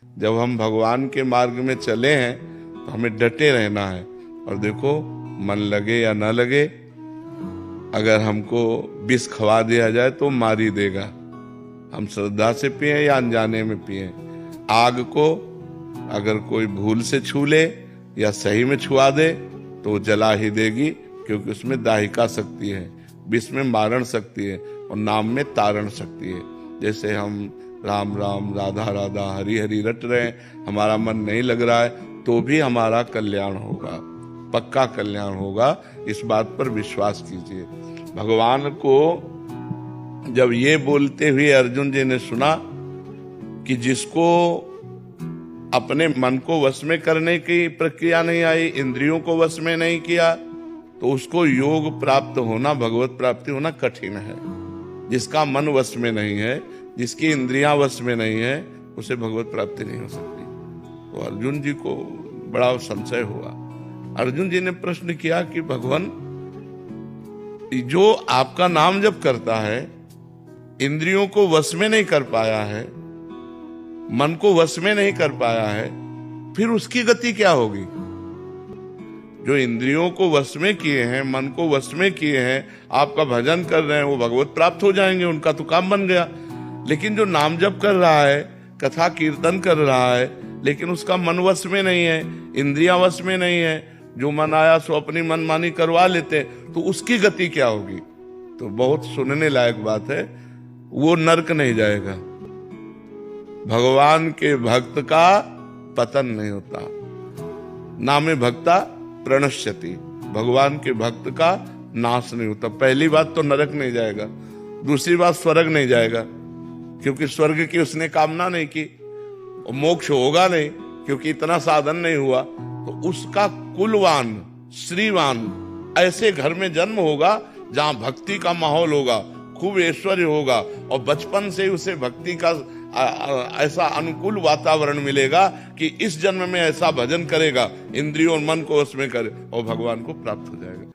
जब हम भगवान के मार्ग में चले हैं तो हमें डटे रहना है। और देखो, मन लगे या न लगे, अगर हमको विष खवा दिया जाए तो मार ही देगा। हम श्रद्धा से पिए या अनजाने में पिए, आग को अगर कोई भूल से छू ले या सही में छुआ दे तो वो जला ही देगी, क्योंकि उसमें दाहिका शक्ति है, विष में मारण शक्ति है और नाम में तारण शक्ति है। जैसे हम राम राम राधा राधा हरि हरि रट रहे हैं, हमारा मन नहीं लग रहा है, तो भी हमारा कल्याण होगा, पक्का कल्याण होगा। इस बात पर विश्वास कीजिए। भगवान को जब ये बोलते हुए अर्जुन जी ने सुना कि जिसको अपने मन को वश में करने की प्रक्रिया नहीं आई, इंद्रियों को वश में नहीं किया, तो उसको योग प्राप्त होना, भगवत प्राप्ति होना कठिन है। जिसका मन वश में नहीं है, जिसकी इंद्रियां वश में नहीं है, उसे भगवत प्राप्ति नहीं हो सकती। तो अर्जुन जी को बड़ा संशय हुआ। अर्जुन जी ने प्रश्न किया कि भगवान, जो आपका नाम जप करता है, इंद्रियों को वश में नहीं कर पाया है, मन को वश में नहीं कर पाया है, फिर उसकी गति क्या होगी? जो इंद्रियों को वश में किए हैं, मन को वश में किए हैं, आपका भजन कर रहे हैं, वो भगवत प्राप्त हो जाएंगे, उनका तो काम बन गया। लेकिन जो नाम जप कर रहा है, कथा कीर्तन कर रहा है, लेकिन उसका मन वश में नहीं है, इंद्रियां वश में नहीं है, जो मन आया सो अपनी मनमानी करवा लेते, तो उसकी गति क्या होगी? तो बहुत सुनने लायक बात है। वो नरक नहीं जाएगा। भगवान के भक्त का पतन नहीं होता। नामे भक्ता प्रणश्यति, भगवान के भक्त का नाश नहीं होता। पहली बात तो नरक नहीं जाएगा, दूसरी बात स्वर्ग नहीं जाएगा, क्योंकि स्वर्ग की उसने कामना नहीं की, और मोक्ष होगा नहीं, क्योंकि इतना साधन नहीं हुआ। तो उसका कुलवान, श्रीवान ऐसे घर में जन्म होगा जहां भक्ति का माहौल होगा, खूब ऐश्वर्य होगा, और बचपन से उसे भक्ति का ऐसा अनुकूल वातावरण मिलेगा कि इस जन्म में ऐसा भजन करेगा, इंद्रियों और मन को उसमें करे, और भगवान को प्राप्त हो जाएगा।